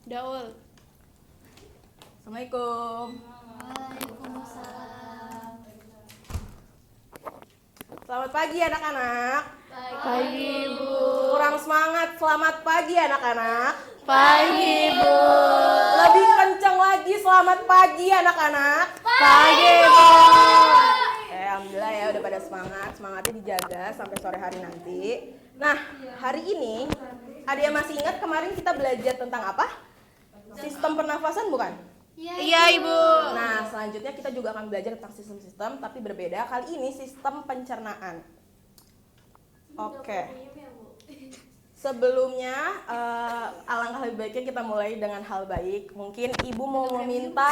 Daul. Assalamualaikum. Waalaikumsalam. Selamat pagi anak-anak. Pagi, Bu. Kurang semangat. Selamat pagi anak-anak. Pagi, Bu. Lebih kencang lagi. Selamat pagi anak-anak. Pagi, Bu. Alhamdulillah ya udah pada semangat. Semangatnya dijaga sampai sore hari nanti. Nah, hari ini ada yang masih ingat kemarin kita belajar tentang apa? Sistem pernafasan bukan? Iya, Ibu. Nah, selanjutnya kita juga akan belajar tentang sistem-sistem tapi berbeda. Kali ini sistem pencernaan. Oke. Sebelumnya, alangkah lebih baiknya kita mulai dengan hal baik. Mungkin Ibu mau meminta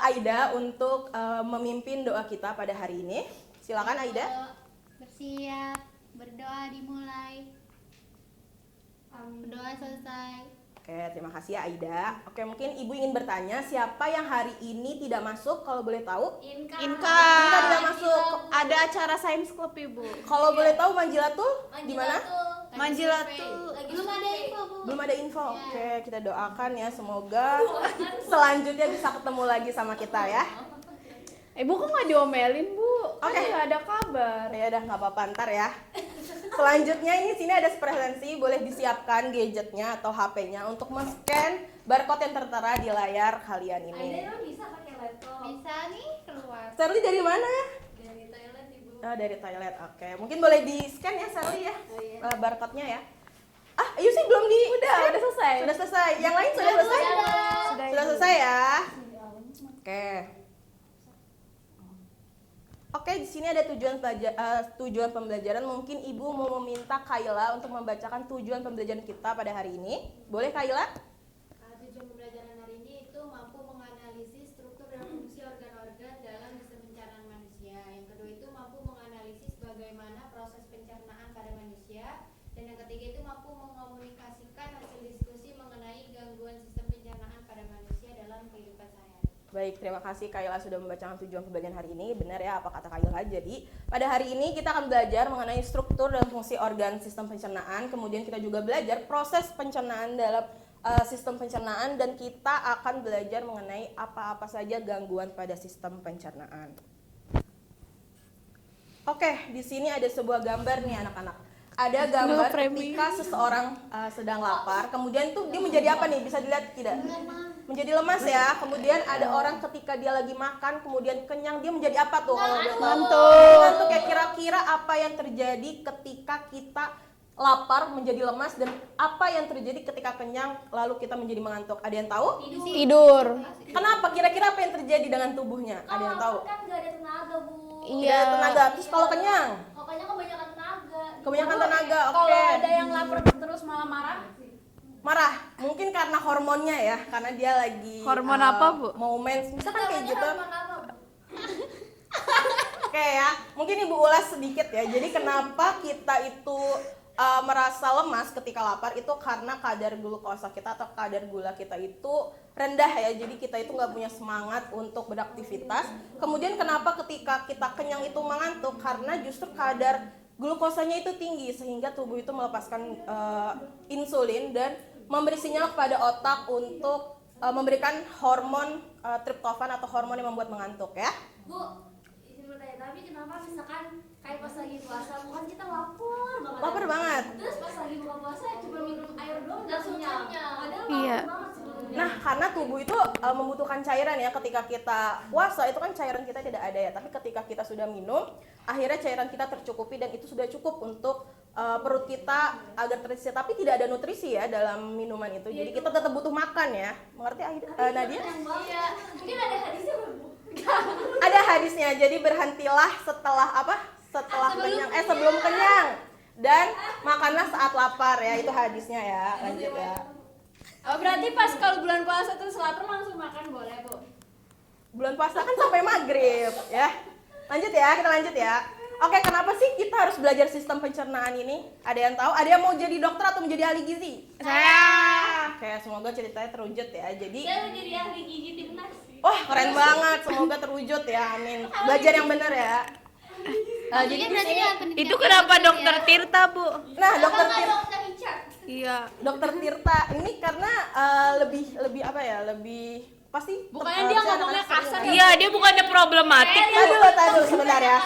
Aida untuk memimpin doa kita pada hari ini. Silakan Aida. Bersiap, berdoa dimulai. Berdoa selesai. Oke, terima kasih ya Aida. Oke, mungkin Ibu ingin bertanya siapa yang hari ini tidak masuk kalau boleh tahu? Inka. Inka tidak masuk. Ada acara Science Club, Ibu. Kalau boleh tahu Manjilatul di mana? Manjilatul. Belum ada info, Bu. Belum ada info. Oke, kita doakan ya semoga selanjutnya bisa ketemu lagi sama kita ya. Ibu kok nggak diomelin, Bu? Kan Oke. nggak ada kabar. Ya udah nggak apa-apa ntar ya. Selanjutnya ini sini ada presensi, boleh disiapkan gadgetnya atau HP-nya untuk men-scan barcode yang tertera di layar kalian ini. Aida bisa pakai laptop. Bisa nih keluar. Shirley dari mana? Dari toilet ibu. Oh, dari toilet. Oke, mungkin boleh di-scan ya Shirley ya. Oh, iya. Barcode-nya ya. Ah, Ayu sih belum di. Udah selesai. Sudah selesai. Yang lain sudah selesai? Sudah, Sudah Ibu. selesai ya. Oke. Oke, di sini ada tujuan pembelajaran. Mungkin Ibu mau meminta Kayla untuk membacakan tujuan pembelajaran kita pada hari ini. Boleh Kayla? Tujuan pembelajaran hari ini itu mampu menganalisis struktur dan fungsi organ-organ dalam sistem pencernaan manusia. Yang kedua itu mampu menganalisis bagaimana proses pencernaan pada manusia. Dan yang ketiga itu mampu mengomunikasikan hasil diskusi mengenai gangguan sistem pencernaan pada manusia dalam kehidupan sehari-hari. Baik, terima kasih Kayla sudah membacakan tujuan pembelajaran hari ini. Benar ya apa kata Kayla. Jadi, pada hari ini kita akan belajar mengenai struktur dan fungsi organ sistem pencernaan. Kemudian kita juga belajar proses pencernaan dalam sistem pencernaan dan kita akan belajar mengenai apa-apa saja gangguan pada sistem pencernaan. Oke, di sini ada sebuah gambar nih anak-anak. Ada gambar ketika seseorang sedang lapar, kemudian tuh dia menjadi apa nih? Bisa dilihat tidak? Menjadi lemas ya. Kemudian ada orang ketika dia lagi makan, kemudian kenyang, dia menjadi apa tuh? Kalau udah Ngantuk. ngantuk ya, kira-kira apa yang terjadi ketika kita lapar menjadi lemas dan apa yang terjadi ketika kenyang lalu kita menjadi mengantuk? Ada yang tahu? Tidur. Kenapa? Kira-kira apa yang terjadi dengan tubuhnya? Ada yang tahu? Kan gak ada tenaga bu. Tidak ada tenaga. Terus kalau kenyang? Makanya kebanyakan tenaga. Kebanyakan tenaga. Kalau Oke. ada yang lapar terus malah marah. Marah, mungkin karena hormonnya ya, karena dia lagi Hormon apa, Bu? mau mens, misalkan kayak gitu. Hormon apa, Bu? Oke ya, mungkin Ibu ulas sedikit ya. Jadi kenapa kita itu merasa lemas ketika lapar itu karena kadar glukosa kita atau kadar gula kita itu rendah ya. Jadi kita itu nggak punya semangat untuk beraktivitas. Kemudian kenapa ketika kita kenyang itu mengantuk? Karena justru kadar glukosanya itu tinggi sehingga tubuh itu melepaskan insulin dan memberi sinyal kepada otak untuk memberikan hormon triptofan atau hormon yang membuat mengantuk ya. Bu, izin bertanya, tapi kenapa misalkan kayak pas lagi puasa, bukan kita lapar banget. Lapar banget. Terus pas lagi buka puasa cuma minum air doang nggak kenyang. Padahal Iya. lapar banget sebelumnya. Nah, karena tubuh itu membutuhkan cairan ya. Ketika kita puasa itu kan cairan kita tidak ada ya. Tapi ketika kita sudah minum, akhirnya cairan kita tercukupi dan itu sudah cukup untuk perut kita agar terisi. Tapi tidak ada nutrisi ya dalam minuman itu. Jadi kita tetap butuh makan ya. Mengerti Nadia? Iya, mungkin ada hadisnya Bu. Ada hadisnya. Jadi berhentilah setelah apa? Sebelum kenyang dan makanlah saat lapar ya. Itu hadisnya ya. Lanjut ya. Oh, berarti pas kalau bulan puasa terus lapar langsung makan boleh, Bu? Bulan puasa kan sampai maghrib ya. Lanjut ya, kita lanjut ya. Oke, kenapa sih kita harus belajar sistem pencernaan ini? Ada yang tahu? Ada yang mau jadi dokter atau menjadi ahli gizi? Saya. Oke, semoga ceritanya terwujud ya. Jadi, Saya mau jadi ahli gigi timnas. wah keren banget. Semoga terwujud ya. Amin. Belajar yang benar ya. Jadi di sini, Itu kenapa dokter Tirta, Bu? nah dokter Kakak Tirta, dokter Richard. Iya. dokter Tirta ini karena lebih apa ya, lebih pasti Bukannya dia ngomongnya kasar ya? Iya, dia bukannya problematik. Aduh, sebentar ya.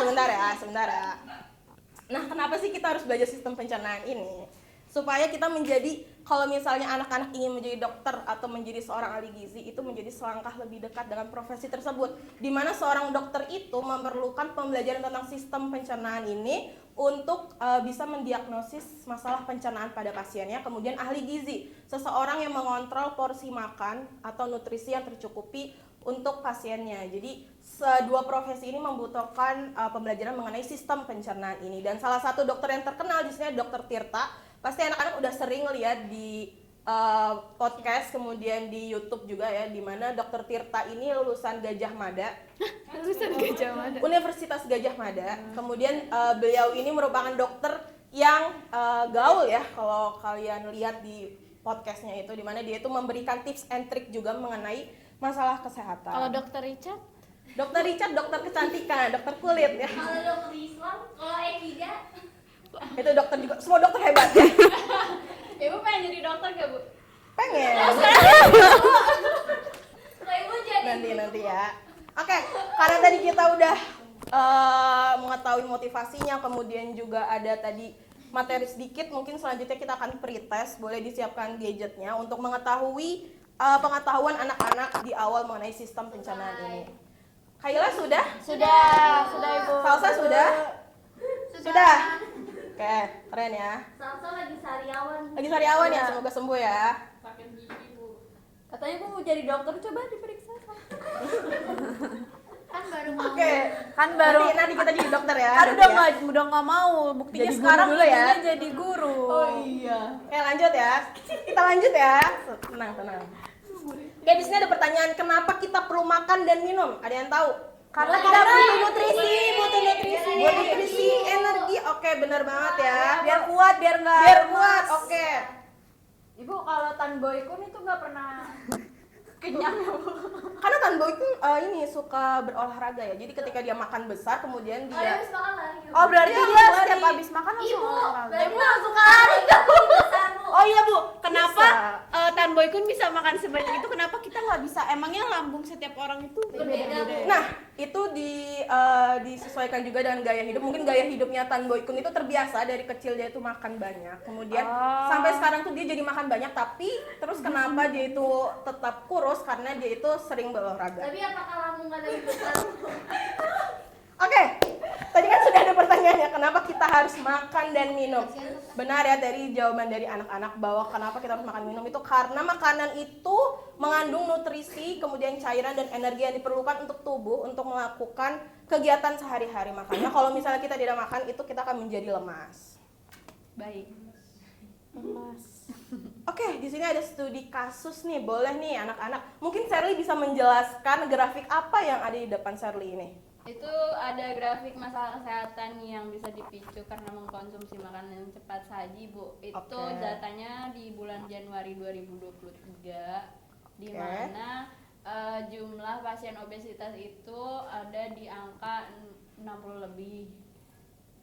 Nah, kenapa sih kita harus belajar sistem pencernaan ini? Supaya kita menjadi, kalau misalnya anak-anak ingin menjadi dokter atau menjadi seorang ahli gizi, itu menjadi selangkah lebih dekat dengan profesi tersebut. Di mana seorang dokter itu memerlukan pembelajaran tentang sistem pencernaan ini untuk bisa mendiagnosis masalah pencernaan pada pasiennya. Kemudian ahli gizi, seseorang yang mengontrol porsi makan atau nutrisi yang tercukupi untuk pasiennya. Jadi dua profesi ini membutuhkan pembelajaran mengenai sistem pencernaan ini. Dan salah satu dokter yang terkenal di sini Dokter Tirta. Pasti anak-anak udah sering lihat di podcast, kemudian di YouTube juga ya, di mana Dokter Tirta ini lulusan Gajah Mada. Universitas Gajah Mada. Kemudian beliau ini merupakan dokter yang gaul ya, kalau kalian lihat di podcastnya itu, di mana dia itu memberikan tips and trick juga mengenai masalah kesehatan. Kalau Dokter Richard? Dokter Richard dokter kecantikan, dokter kulit ya. Kalau dokter Islam, kalau Ekida Itu dokter juga, semua dokter hebat ya. Ibu pengen jadi dokter gak, Bu? Pengen. kalau ibu jadi Nanti ya. Oke, karena tadi kita udah mengetahui motivasinya, kemudian juga ada tadi materi sedikit, mungkin selanjutnya kita akan pretest. Boleh disiapkan gadgetnya untuk mengetahui pengetahuan anak-anak di awal mengenai sistem pencernaan ini. Kayla sudah? Sudah Ibu. Salsa sudah? Sudah. Oke, keren ya. Salsa lagi sariawan. Lagi sariawan ya, semoga sembuh ya. Sakit gigi, Bu. Katanya Bu mau jadi dokter, coba diperiksa. Kan baru mau. Oke, Kan baru nanti kita jadi dokter ya. kan nanti udah nggak mau. Buktinya Jadi guru sekarang dulu ya. pengennya jadi guru. Oh iya. Oke, lanjut ya. Kita lanjut ya. Tenang. Oke, di sini ada pertanyaan, kenapa kita perlu makan dan minum? Ada yang tahu? Karena kita butuh nutrisi, Buat nutrisi, energi. Oke, benar banget ya. biar kuat, biar nggak Biar lemas. kuat. Oke. Ibu kalau Tan Boykun itu nggak pernah kenyang ya, Bu? Karena Tan Boy itu ini suka berolahraga ya. Jadi ketika dia makan besar, kemudian Oh, dia habis makan lari. Oh, berarti Iya, dia lari. setiap habis makan langsung Ibu, olahraga. berarti langsung lari kamu besar, Bu. Oh iya Bu, kenapa Bisa. Tan Boykun bisa makan sebanyak itu? Kenapa kita nggak bisa? Emangnya lambung setiap orang itu Berbeda, Bu. Nah, itu disesuaikan juga dengan gaya hidup. Mungkin gaya hidupnya Tan Boykun itu terbiasa dari kecil dia itu makan banyak. Kemudian sampai sekarang tuh dia jadi makan banyak, tapi terus kenapa dia itu tetap kurus? Karena dia itu sering berolahraga. Tapi apakah lambung nggak lebih besar? Oke, tadi kan sudah ada pertanyaannya, kenapa kita harus makan dan minum? Benar ya dari jawaban dari anak-anak bahwa kenapa kita harus makan minum itu karena makanan itu mengandung nutrisi, kemudian cairan dan energi yang diperlukan untuk tubuh untuk melakukan kegiatan sehari-hari. Makanya kalau misalnya kita tidak makan itu kita akan menjadi lemas. Baik. Oke, di sini ada studi kasus nih, boleh nih anak-anak. Mungkin Sherly bisa menjelaskan grafik apa yang ada di depan Sherly ini. Itu ada grafik masalah kesehatan yang bisa dipicu karena mengkonsumsi makanan yang cepat saji, Bu. Itu Oke. datanya di bulan Januari 2023 di Oke. mana jumlah pasien obesitas itu ada di angka 60 lebih.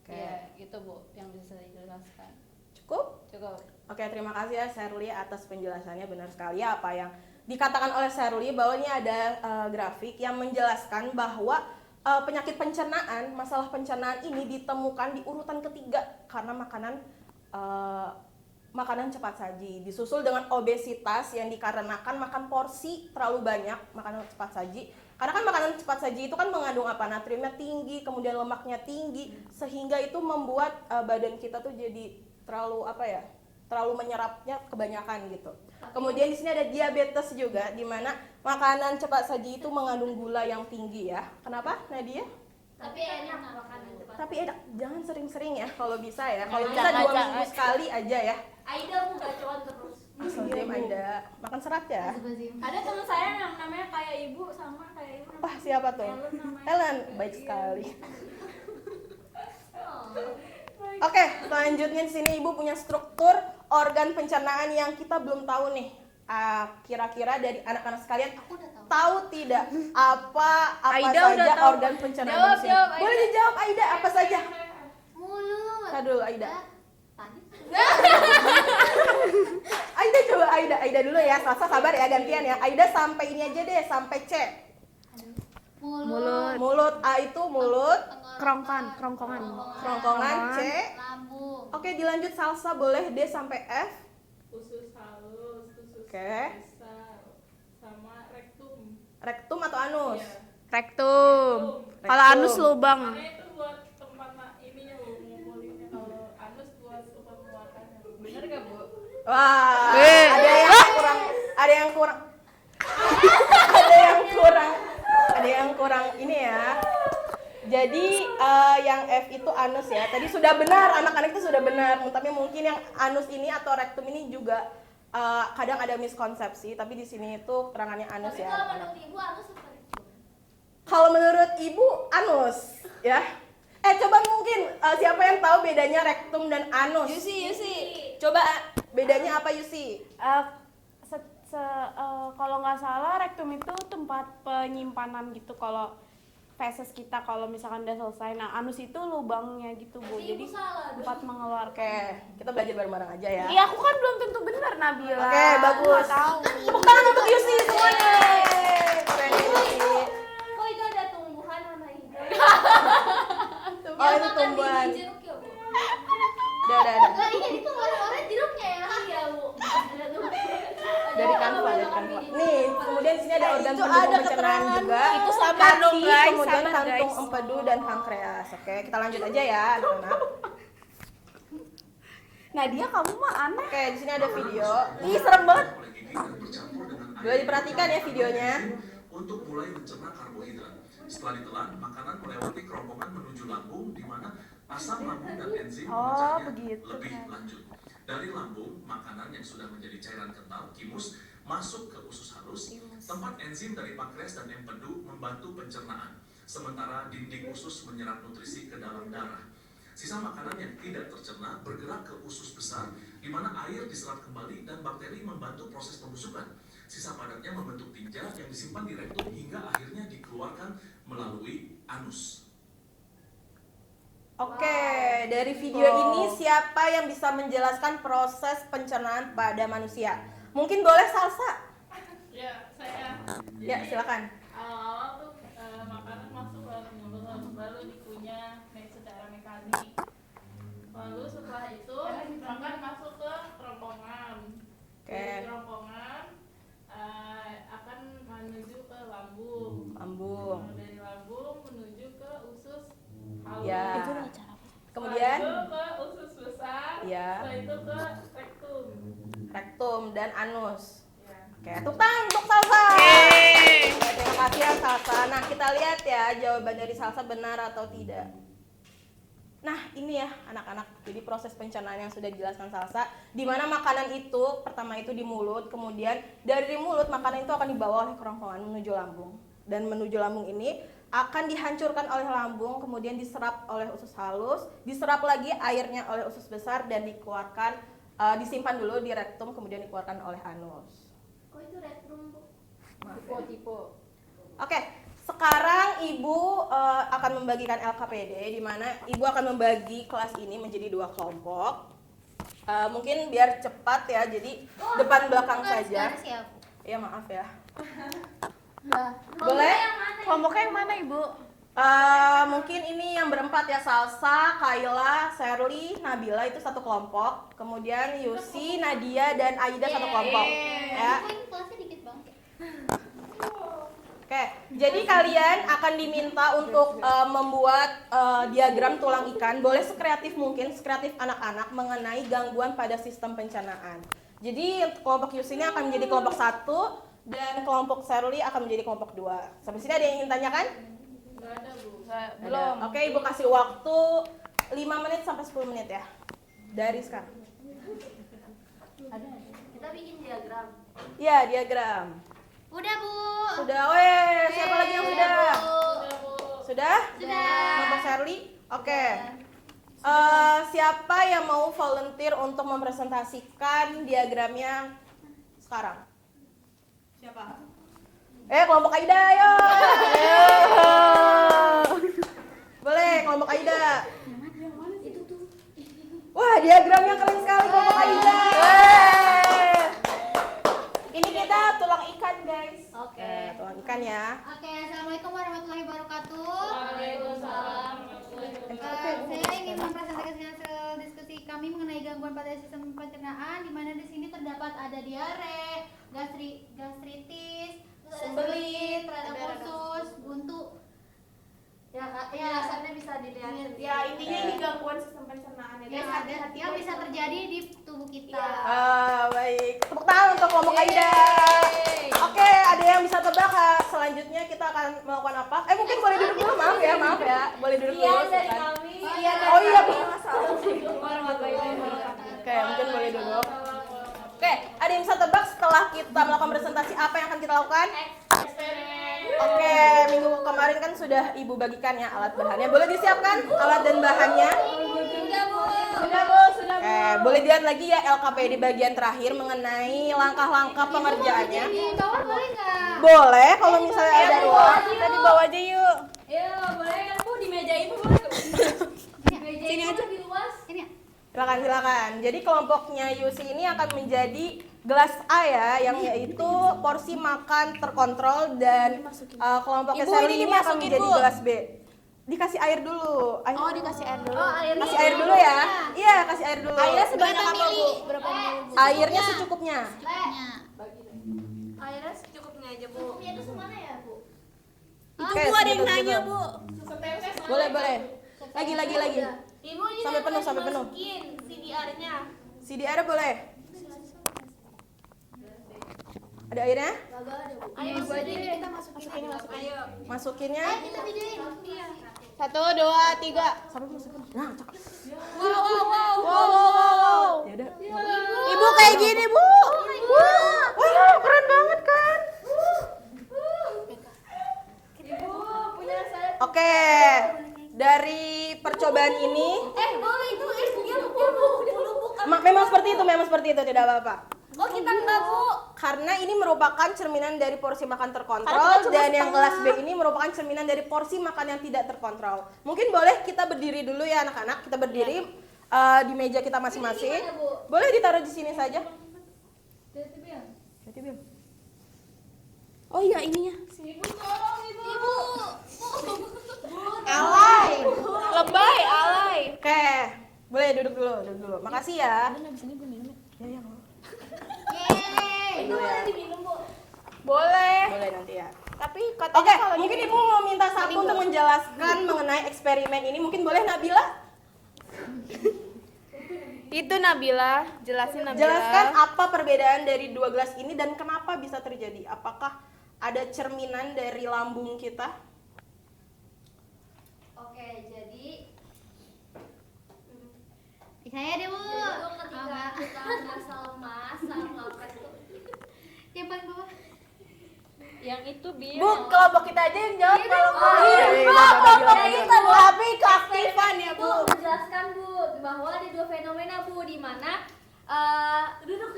Oke. Ya, itu Bu yang bisa saya jelaskan. Cukup? Cukup. Oke, terima kasih ya Sherly atas penjelasannya. Benar sekali apa yang dikatakan oleh Sherly bahwa ini ada grafik yang menjelaskan bahwa penyakit pencernaan, masalah pencernaan ini ditemukan di urutan ketiga karena makanan cepat saji, disusul dengan obesitas yang dikarenakan makan porsi terlalu banyak makanan cepat saji. Karena kan makanan cepat saji itu kan mengandung apa? Natriumnya tinggi, kemudian lemaknya tinggi, sehingga itu membuat badan kita tuh jadi terlalu terlalu menyerapnya kebanyakan gitu. Kemudian di sini ada diabetes juga, di mana makanan cepat saji itu mengandung gula yang tinggi ya. Kenapa, Nadia? Tapi enak makanan cepat. Tapi enak, jangan sering-sering ya kalau bisa ya. Kalau bisa Jangan, 2 jangan. minggu sekali aja ya. Aida mau gacuan terus. Astagfirullahaladzim, Aida. Makan serat ya. Ada teman saya yang namanya kayak ibu sama kayak ibu. Wah, siapa tuh? Helen namanya. Helen, baik sekali. Oh. Oke, selanjutnya di sini Ibu punya struktur organ pencernaan yang kita belum tahu nih. Kira-kira dari anak-anak sekalian Aku udah tahu. tahu tidak apa Aida saja udah tahu. organ pencernaan Jawab, di sini? jawab, Aida. Boleh dijawab Aida, apa saja? Mulut. Tadi dulu Aida. Tadi. Aida coba Aida dulu ya. Salsa sabar ya, gantian ya. Aida sampai ini aja deh, sampai C. Mulut. Mulut, A itu mulut, Kerongkongan. kerongkongan, C. Lambung. Oke, dilanjut salsa boleh D sampai F. Usus halus, usus Oke. besar, sama rektum. Rektum atau anus? Iya. Rektum. Kalau Rektum. anus lubang. Karena itu buat tempat ininya bu, ngumpulinnya. Kalau anus buat tempat mengeluarkannya. Bener gak bu? Wah, Eh. ada yang kurang, ada yang kurang, ada yang kurang ini ya. Jadi yang F itu anus ya. Tadi sudah benar, anak-anak itu sudah benar. Tapi mungkin yang anus ini atau rektum ini juga kadang ada miskonsepsi. Tapi di sini itu keterangannya anus ya. menurut ibu anus seperti itu. Kalau menurut ibu anus ya. Coba mungkin siapa yang tahu bedanya rektum dan anus? Yusi. Coba Bedanya apa Yusi? Kalau nggak salah rektum itu tempat penyimpanan gitu kalau feses kita kalau misalkan udah selesai. Nah anus itu lubangnya gitu bu, jadi tempat mengeluarkan. Oke, kita belajar bareng-bareng aja ya. Iya aku kan belum tentu benar Nabila. Oke, bagus. Nggak tahu. Tepuk tangan untuk Yusi semuanya. Keren Yusi. Kok itu ada tumbuhan warna hijau? Oh, itu tumbuhan. Jeruk ya bu? Udah. Lah iya itu warna jeruknya ya? Iya bu. Dari kanva. Nih, kemudian di sini ada organ itu pendukung ada pencernaan keterangan. juga. Itu sabar dong, Hati, guys, kemudian sabar, kantung guys. empedu dan pankreas. Oke, kita lanjut aja ya, anak-anak. Nadia kamu mah aneh. Oke, di sini ada video. Ih serem banget. Boleh diperhatikan ya videonya. Untuk mulai mencerna karbohidrat. Setelah ditelan, makanan melewati kerongkongan menuju lambung, di mana asam lambung dan enzim memecahnya begitu, lebih kan. lanjut. Dari lambung, makanan yang sudah menjadi cairan kental, kimus, masuk ke usus halus, tempat enzim dari pankreas dan empedu membantu pencernaan. Sementara dinding usus menyerap nutrisi ke dalam darah. Sisa makanan yang tidak tercerna bergerak ke usus besar, di mana air diserap kembali dan bakteri membantu proses pembusukan. Sisa padatnya membentuk tinja yang disimpan di rektum hingga akhirnya dikeluarkan melalui anus. Oke, dari video ini siapa yang bisa menjelaskan proses pencernaan pada manusia? Mungkin boleh Salsa? Ya, saya. Ya, silakan. Awal-awal tuh makanan masuk ke mulut, lalu dikunyah secara mekanik. Lalu setelah itu makan masuk ke kerongkongan. Oke. Dari kerongkongan akan menuju ke lambung. Lambung. Dari lambung menuju ke usus halus. Ya. Setelah Kemudian itu ke usus besar. Ya. Setelah itu ke rektum. rektum dan anus. Ya. Oke, tepuk tangan untuk Salsa. Yeay. Oke, terima kasih ya Salsa. Nah, kita lihat ya jawaban dari Salsa benar atau tidak. Nah, ini ya anak-anak. Jadi proses pencernaan yang sudah dijelaskan Salsa, di mana makanan itu pertama itu di mulut, kemudian dari mulut makanan itu akan dibawa oleh kerongkongan menuju lambung. Dan menuju lambung ini akan dihancurkan oleh lambung, kemudian diserap oleh usus halus, diserap lagi airnya oleh usus besar dan dikeluarkan, disimpan dulu di rektum, kemudian dikeluarkan oleh anus. Kok itu rektum bu? Tipe. Oke, sekarang Ibu akan membagikan LKPD, di mana Ibu akan membagi kelas ini menjadi 2 kelompok. Mungkin biar cepat ya, jadi depan belakang saja. Ya, Ya maaf ya. Lah, Boleh? Kelompoknya yang mana ibu? Mungkin ini yang berempat ya, Salsa, Kayla, Sherly, Nabila itu satu kelompok. Kemudian Yusi, Nadia, dan Aida satu kelompok. Ya. Kok ini kelasnya dikit banget ya? Oke, jadi kalian akan diminta untuk membuat diagram tulang ikan. Boleh sekreatif mungkin, sekreatif anak-anak mengenai gangguan pada sistem pencernaan. Jadi kelompok Yusi ini akan menjadi kelompok 1 dan kelompok Sherly akan menjadi kelompok 2. Sampai sini ada yang ingin tanyakan? Nggak ada bu. Belum. Oke, Ibu kasih waktu 5 menit sampai 10 menit ya. Dari sekarang. kita bikin diagram. Iya, diagram. Udah bu. Sudah. Weh, siapa lagi yang sudah? Udah bu. Sudah? Sudah. Kelompok Sherly? Oke. Siapa yang mau volunteer untuk mempresentasikan diagramnya sekarang? Siapa? Kelompok Aida, ayo. Boleh, kelompok Aida. Wah, diagram yang keren sekali Kelompok Aida. Ini kita tulang ikan, guys. Oke. Tulang ikan ya. Oke, assalamualaikum warahmatullahi wabarakatuh. Waalaikumsalam. Saya ingin mempresentasikan hasil diskusi kami mengenai gangguan pada sistem pencernaan, di mana di sini terdapat ada diare, gastritis, sembelit, radang usus, buntu. Ya, penjelasannya bisa dilihat. Ya, intinya ini gangguan sistem pencernaan ya, Yang guys. ada yang bisa terjadi di tubuh kita. Baik. Tepuk tangan untuk Kelompok Aida. Oke, ada yang bisa tebak selanjutnya kita akan melakukan apa? Mungkin boleh duduk dulu, maaf ya. Boleh duduk dulu. silakan. Oh iya, Oke, mungkin boleh duduk. Oke, ada yang bisa tebak setelah kita melakukan presentasi apa yang akan kita lakukan? Oke, minggu kemarin kan sudah Ibu bagikan ya alat bahannya. Boleh disiapkan alat dan bahannya? Sudah, Bu. Oke, boleh dilihat lagi ya LKP di bagian terakhir mengenai langkah-langkah pengerjaannya. Bawah boleh nggak? Boleh, kalau misalnya ada ruang. Kita di bawah aja yuk. Iya, boleh kan Bu di meja itu boleh. Sini aja lebih luas. Ini ya. Silakan. Jadi kelompoknya Yusi ini akan menjadi gelas A ya, yang yaitu porsi makan terkontrol, dan kelompoknya Ibu, Sally ini ini akan dimasukin, menjadi Bu. gelas B. Dikasih air dulu. Oh, dikasih air dulu. Kasih air dulu ya. Iya, kasih air dulu. Airnya sebanyak apa, Bu? Berapa mili? Airnya secukupnya. Airnya secukupnya aja, Bu. Cukupnya itu semana ya, Bu? Oke, Bu, ada yang sebentar, nanya, sebentar. Bu. Boleh. Lagi. Ibu ini Sampai penuh, sampai penuh. masukin CDR-nya. CDR boleh. Ada airnya? Ayo Ibu aja masukin. kita masukin. Ayo. Masukinnya. Kita videoin. Iya. 1, 2, 3. Sampai masukin. Nah, cakep. Wow. Ya udah. Ibu kayak gini, Bu. Wah, keren banget kan? Ibu punya saya. Oke. Dari percobaan ini Boleh itu dia Bu. memang seperti itu, tidak apa-apa. Oh, kita enggak, Bu. Karena ini merupakan cerminan dari porsi makan terkontrol, dan yang gelas B ini merupakan cerminan dari porsi makan yang tidak terkontrol. Mungkin boleh kita berdiri dulu ya anak-anak, kita berdiri di meja kita masing-masing. Boleh ditaruh di sini saja. Berarti Bim. Oh iya, ininya. Ibu tolong Ibu. Alay. Lebay, alay. Oke, boleh duduk dulu. Makasih ya. Yeay. Dulu ya. Boleh. Boleh nanti ya. Tapi katanya Oke, kalau mungkin Ibu mau minta satu untuk menjelaskan mengenai eksperimen ini. Mungkin boleh Nabila? itu Nabila, jelasin Nabila. Jelaskan apa perbedaan dari dua gelas ini dan kenapa bisa terjadi? Apakah ada cerminan dari lambung kita? Oke, jadi Saya deh, Bu. itu ketika kita merasa lemas saat melakukan itu. Yang paling bawah. Yang itu biar Bu, kelompok kita aja yang jawab kalau tapi keaktifan ya, Bu. menjelaskan Bu bahwa ada dua fenomena Bu di mana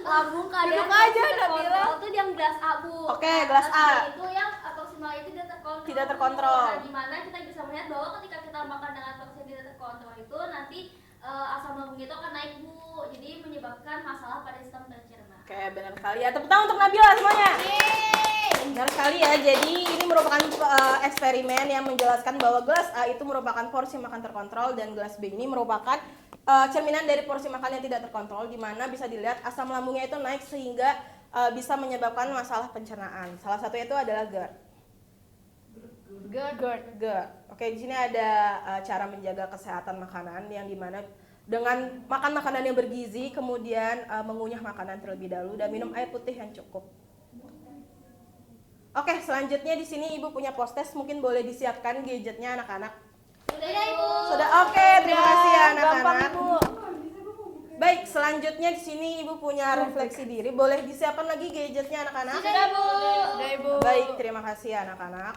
lambung keadaan Duduk aja, terkontrol Nabila. itu yang gelas A Bu. Oke, gelas A. Itu yang maksimal itu tidak terkontrol. Tidak terkontrol. Nah, di mana kita bisa melihat bahwa ketika kita makan dengan porsi yang tidak terkontrol itu nanti asam lambung itu akan naik Bu. Jadi menyebabkan masalah pada sistem pencernaan. Oke, benar sekali ya. Tepuk tangan untuk Nabila semuanya. Benar sekali ya. Jadi ini merupakan eksperimen yang menjelaskan bahwa gelas A itu merupakan porsi makan terkontrol dan gelas B ini merupakan cerminan dari porsi makan yang tidak terkontrol, di mana bisa dilihat asam lambungnya itu naik sehingga bisa menyebabkan masalah pencernaan. Salah satunya itu adalah GERD. GERD. Oke, di sini ada cara menjaga kesehatan makanan yang dimana dengan makan makanan yang bergizi, kemudian mengunyah makanan terlebih dahulu dan minum air putih yang cukup. Oke, selanjutnya di sini Ibu punya postes, mungkin boleh disiapkan gadgetnya anak-anak. Sudah, Ibu. Sudah, oke, terima kasih ya Gampang, anak-anak. Bu. Baik, selanjutnya di sini Ibu punya refleksi diri, boleh disiapkan lagi gadgetnya anak-anak. Sudah, Bu. Udah, Ibu. Baik, terima kasih ya anak-anak.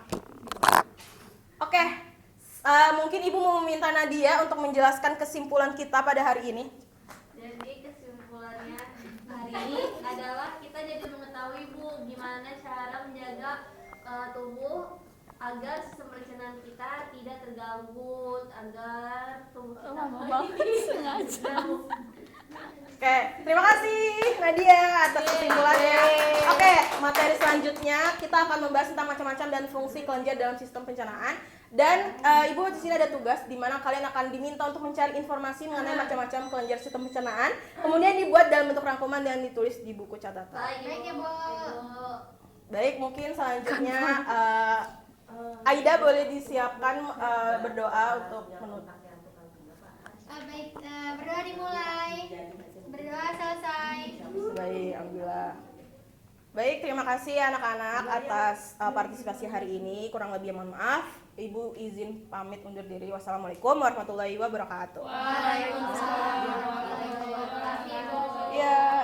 Oke, mungkin Ibu mau meminta Nadia untuk menjelaskan kesimpulan kita pada hari ini. Jadi kesimpulannya hari ini adalah kita jadi mengetahui Bu gimana cara menjaga tubuh agar sistem perencanaan kita tidak terganggu, agar tumbuh kita Lama banget sengaja. Oke, terima kasih Nadia atas kesimpulannya. Oke, materi selanjutnya kita akan membahas tentang macam-macam dan fungsi kelenjar dalam sistem pencernaan. Dan Ibu di sini ada tugas di mana kalian akan diminta untuk mencari informasi mengenai macam-macam kelenjar sistem pencernaan, kemudian dibuat dalam bentuk rangkuman dan ditulis di buku catatan. Baik ya, Bu. Baik, mungkin selanjutnya Aida boleh disiapkan berdoa untuk menutup. Baik, berdoa dimulai. Berdoa selesai. Baik, alhamdulillah. Baik, terima kasih anak-anak atas partisipasi hari ini. Kurang lebih mohon maaf. Ibu izin pamit undur diri. Wassalamualaikum warahmatullahi wabarakatuh. Waalaikumsalam warahmatullahi wabarakatuh. Ya.